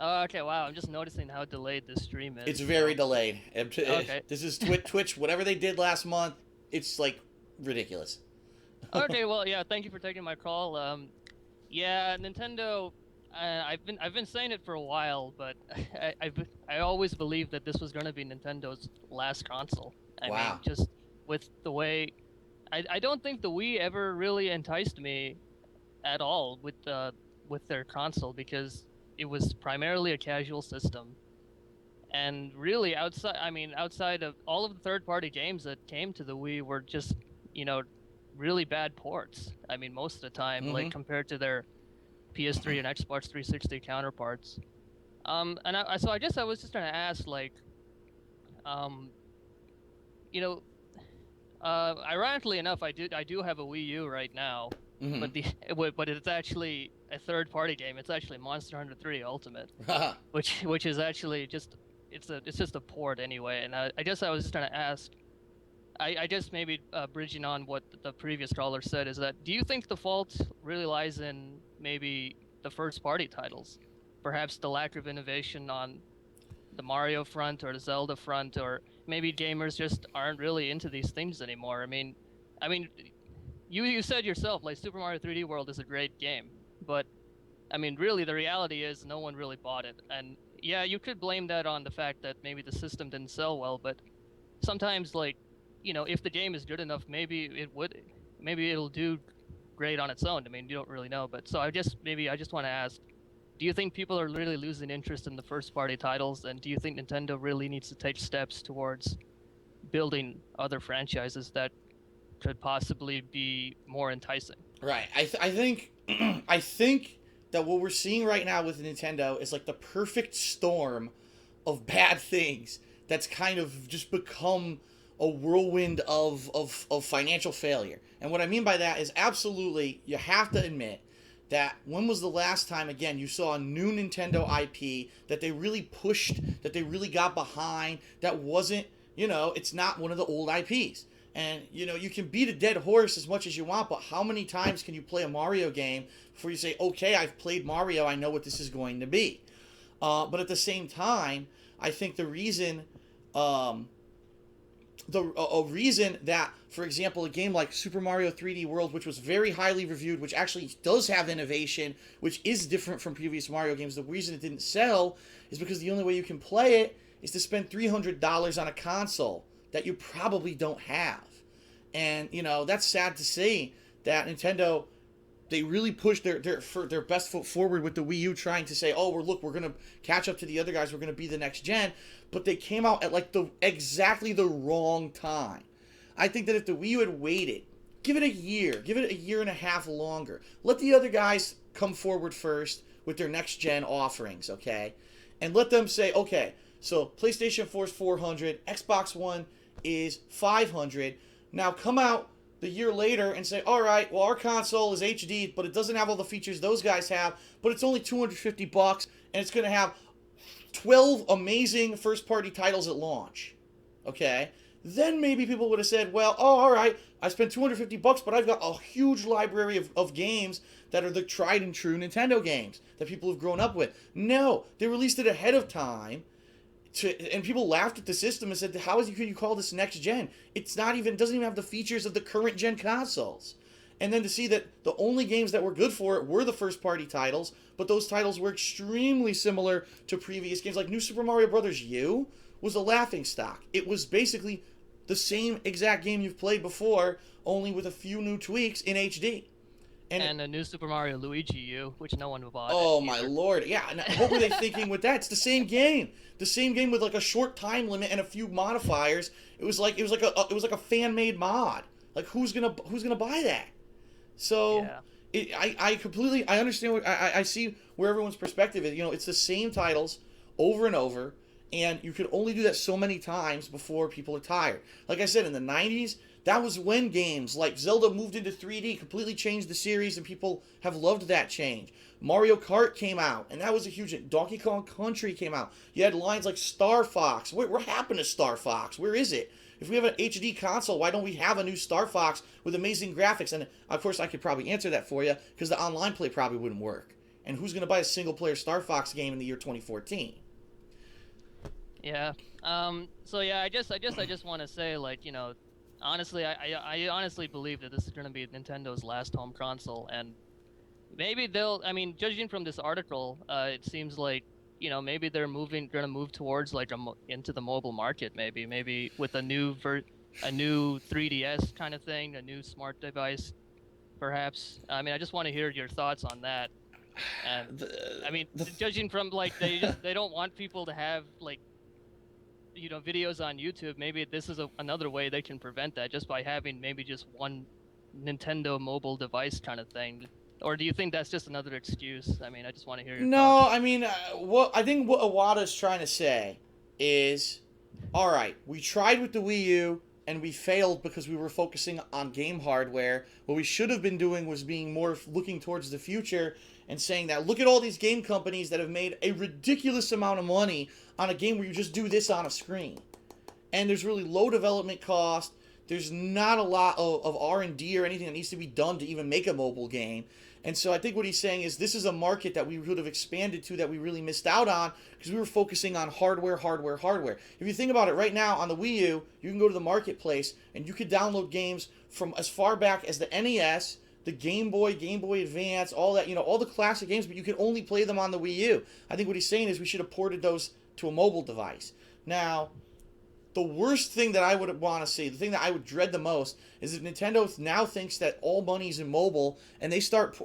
Okay, wow. I'm just noticing how delayed this stream is. It's very delayed. Okay. This is Twitch. Whatever they did last month, it's like ridiculous. Okay, well, yeah. Thank you for taking my call. Yeah, Nintendo. I've been saying it for a while, but I always believed that this was going to be Nintendo's last console. I mean, just with the way, I don't think the Wii ever really enticed me at all with their console because it was primarily a casual system, and really outside of all of the third-party games that came to the Wii were just really bad ports. I mean, most of the time, like compared to their PS3 and Xbox 360 counterparts. So I guess I was just trying to ask, like, ironically enough, I do have a Wii U right now, but it's actually a third-party game. It's actually Monster Hunter 3 Ultimate, which is actually just it's just a port anyway. And I guess I was just trying to ask. I just maybe bridging on what the previous caller said is that do you think the fault really lies in maybe the first-party titles, perhaps the lack of innovation on the Mario front or the Zelda front, or maybe gamers just aren't really into these things anymore? I mean, you said yourself, like, Super Mario 3D World is a great game, but I mean, really the reality is no one really bought it. And yeah, you could blame that on the fact that maybe the system didn't sell well, but sometimes, like, if the game is good enough, maybe it'll do great on its own. I mean, you don't really know, but so I just want to ask, do you think people are really losing interest in the first-party titles, and do you think Nintendo really needs to take steps towards building other franchises that could possibly be more enticing? Right. I think I think that what we're seeing right now with Nintendo is like the perfect storm of bad things that's kind of just become a whirlwind of financial failure. And what I mean by that is absolutely, you have to admit that when was the last time, again, you saw a new Nintendo IP that they really pushed, that they really got behind, that wasn't, it's not one of the old IPs. And, you can beat a dead horse as much as you want, but how many times can you play a Mario game before you say, okay, I've played Mario, I know what this is going to be. But at the same time, I think the reason... a reason that, for example, a game like Super Mario 3D World, which was very highly reviewed, which actually does have innovation, which is different from previous Mario games, the reason it didn't sell is because the only way you can play it is to spend $300 on a console that you probably don't have. And, that's sad to see that Nintendo, they really pushed their best foot forward with the Wii U, trying to say, we're going to catch up to the other guys, we're going to be the next gen. But they came out at exactly the wrong time. I think that if the Wii U had waited, give it a year and a half longer. Let the other guys come forward first with their next gen offerings, okay? And let them say, okay, so PlayStation 4 is $400, Xbox One is $500. Now come out the year later and say, all right, well, our console is HD, but it doesn't have all the features those guys have, but it's only $250, and it's going to have 12 amazing first-party titles at launch, okay? Then maybe people would have said, well, all right, I spent $250, but I've got a huge library of games that are the tried and true Nintendo games that people have grown up with. No, they released it ahead of time, and people laughed at the system and said, how can you call this next gen? Doesn't even have the features of the current gen consoles. And then to see that the only games that were good for it were the first-party titles, but those titles were extremely similar to previous games. Like New Super Mario Bros. U was a laughingstock. It was basically the same exact game you've played before, only with a few new tweaks in HD. And a New Super Mario Luigi U, which no one bought. Oh my lord! Yeah, and what were they thinking with that? It's the same game with like a short time limit and a few modifiers. It was like a fan-made mod. Like who's gonna buy that? So yeah. I understand I see where everyone's perspective is. It's the same titles over and over, and you could only do that so many times before people are tired. Like I said, in the 90s, that was when games like Zelda moved into 3D, completely changed the series, and people have loved that change. Mario Kart came out, and that was a huge... Donkey Kong Country came out. You had lines like Star Fox. What happened to Star Fox? Where is it? If we have an HD console, why don't we have a new Star Fox with amazing graphics? And, of course, I could probably answer that for you, because the online play probably wouldn't work. And who's going to buy a single-player Star Fox game in the year 2014? Yeah. So, yeah, I just want to say, honestly, I honestly believe that this is going to be Nintendo's last home console, and maybe judging from this article, it seems like, maybe they're going to move towards into the mobile market, maybe with a new 3DS kind of thing, a new smart device, perhaps. I just want to hear your thoughts on that. And judging from they don't want people to have videos on YouTube. Maybe this is another way they can prevent that, just by having maybe just one Nintendo mobile device kind of thing. Or do you think that's just another excuse? I just want to hear your thoughts. I think what Iwata's trying to say is, all right, we tried with the Wii U and we failed because we were focusing on game hardware. What we should have been doing was being more looking towards the future and saying that, look at all these game companies that have made a ridiculous amount of money on a game where you just do this on a screen. And there's really low development cost. There's not a lot of R&D or anything that needs to be done to even make a mobile game. And so I think what he's saying is this is a market that we would have expanded to that we really missed out on because we were focusing on hardware. If you think about it, right now on the Wii U, you can go to the marketplace and you could download games from as far back as the NES, the Game Boy Advance, all that, all the classic games, but you can only play them on the Wii U. I think what he's saying is we should have ported those to a mobile device. Now, the worst thing that I would want to see, the thing that I would dread the most, is if Nintendo now thinks that all money's in mobile, and they start,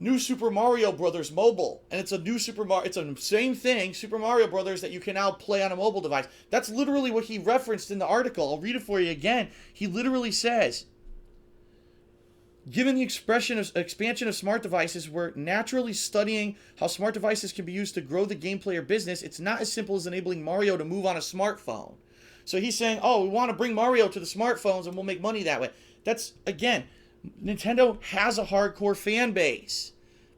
new Super Mario Brothers mobile, and it's a new it's the same thing, Super Mario Brothers, that you can now play on a mobile device. That's literally what he referenced in the article. I'll read it for you again. He literally says, Given the expansion of smart devices, we're naturally studying how smart devices can be used to grow the gameplay or business. It's not as simple as enabling Mario to move on a smartphone. So he's saying, oh, we want to bring Mario to the smartphones and we'll make money that way. That's, again, Nintendo has a hardcore fan base,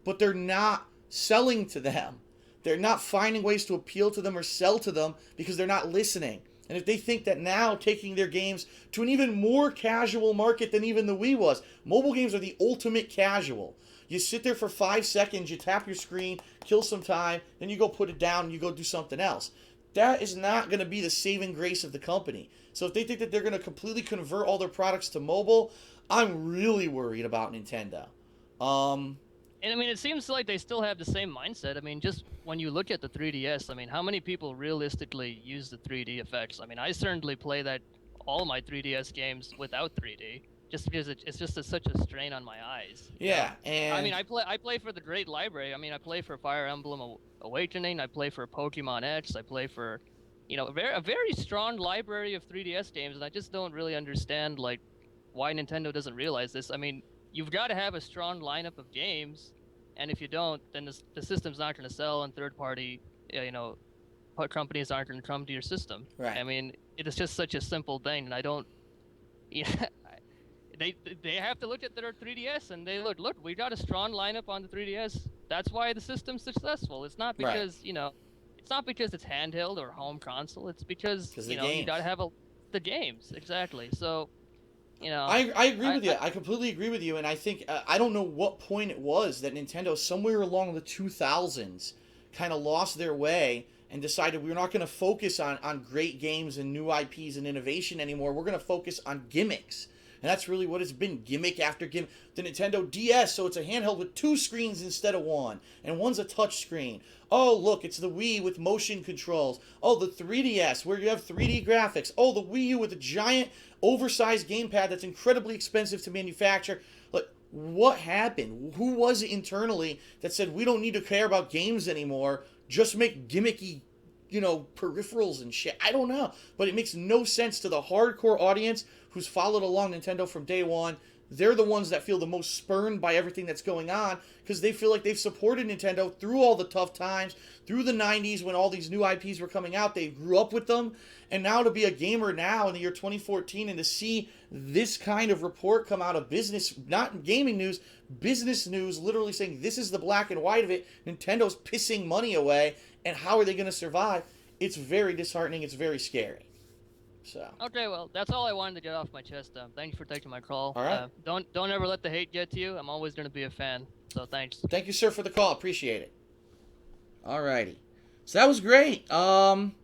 but they're not selling to them. They're not finding ways to appeal to them or sell to them because they're not listening. And if they think that now taking their games to an even more casual market than even the Wii was, mobile games are the ultimate casual. You sit there for 5 seconds, you tap your screen, kill some time, then you go put it down and you go do something else. That is not going to be the saving grace of the company. So if they think that they're going to completely convert all their products to mobile, I'm really worried about Nintendo. And I mean, it seems like they still have the same mindset. I mean, just when you look at the 3DS, I mean, how many people realistically use the 3D effects? I mean, I certainly play all my 3DS games without 3D, just because it's just such a strain on my eyes. Yeah, and I mean, I play for the great library. I mean, I play for Fire Emblem Awakening. I play for Pokemon X. I play for, a very strong library of 3DS games, and I just don't really understand why Nintendo doesn't realize this. I mean, you've got to have a strong lineup of games, and if you don't, then the system's not going to sell, and third-party, companies aren't going to come to your system. Right. I mean, it is just such a simple thing, and I don't. They have to look at their 3DS, and they look. We got a strong lineup on the 3DS. That's why the system's successful. It's not because it's not because it's handheld or home console. It's because you got to have the games exactly. So. I agree with you. I completely agree with you, and I think I don't know what point it was that Nintendo, somewhere along the 2000s, kind of lost their way and decided we're not going to focus on great games and new IPs and innovation anymore. We're going to focus on gimmicks, and that's really what it's been, gimmick after gimmick. The Nintendo DS, so it's a handheld with 2 screens instead of 1, and one's a touch screen. Oh, look, it's the Wii with motion controls. Oh, the 3DS, where you have 3D graphics. Oh, the Wii U with a giant, oversized gamepad that's incredibly expensive to manufacture. Like, what happened? Who was it internally that said, we don't need to care about games anymore, just make gimmicky, peripherals and shit? I don't know. But it makes no sense to the hardcore audience who's followed along Nintendo from day one. They're the ones that feel the most spurned by everything that's going on because they feel like they've supported Nintendo through all the tough times, through the 90s when all these new IPs were coming out. They grew up with them. And now to be a gamer now in the year 2014 and to see this kind of report come out of business, not gaming news, business news, literally saying this is the black and white of it, Nintendo's pissing money away, and how are they going to survive? It's very disheartening. It's very scary. So. Okay, well, that's all I wanted to get off my chest. Thank you for taking my call. All right. Don't ever let the hate get to you. I'm always going to be a fan. So thanks. Thank you, sir, for the call. Appreciate it. All righty. So that was great. That's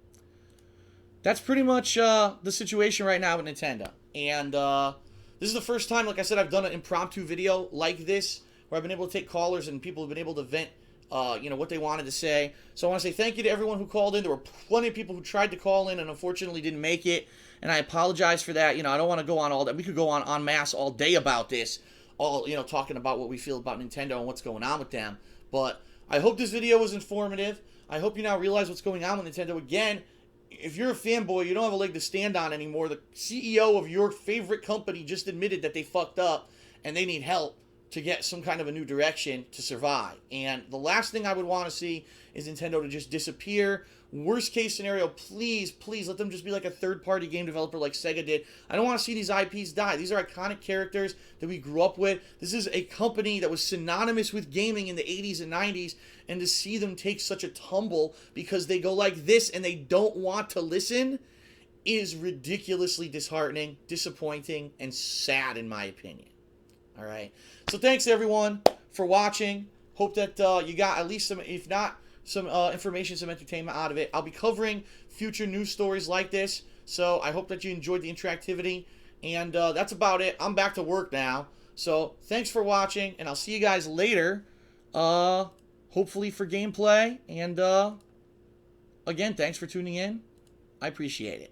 pretty much the situation right now with Nintendo. And this is the first time, like I said, I've done an impromptu video like this where I've been able to take callers and people have been able to vent what they wanted to say. So I want to say thank you to everyone who called in. There were plenty of people who tried to call in and unfortunately didn't make it. And I apologize for that. I don't want to go on all that. We could go on en masse all day about this. Talking about what we feel about Nintendo and what's going on with them. But I hope this video was informative. I hope you now realize what's going on with Nintendo. Again, if you're a fanboy, you don't have a leg to stand on anymore. The CEO of your favorite company just admitted that they fucked up and they need help to get some kind of a new direction to survive. And the last thing I would want to see is Nintendo to just disappear. Worst case scenario, please let them just be like a third-party game developer like Sega did. I don't want to see these IPs die. These are iconic characters that we grew up with. This is a company that was synonymous with gaming in the 80s and 90s, and to see them take such a tumble because they go like this and they don't want to listen is ridiculously disheartening, disappointing, and sad in my opinion. All right. So thanks everyone for watching. Hope that you got at least some, if not some information, some entertainment out of it. I'll be covering future news stories like this. So I hope that you enjoyed the interactivity. And that's about it. I'm back to work now. So thanks for watching. And I'll see you guys later. Hopefully for gameplay. And again, thanks for tuning in. I appreciate it.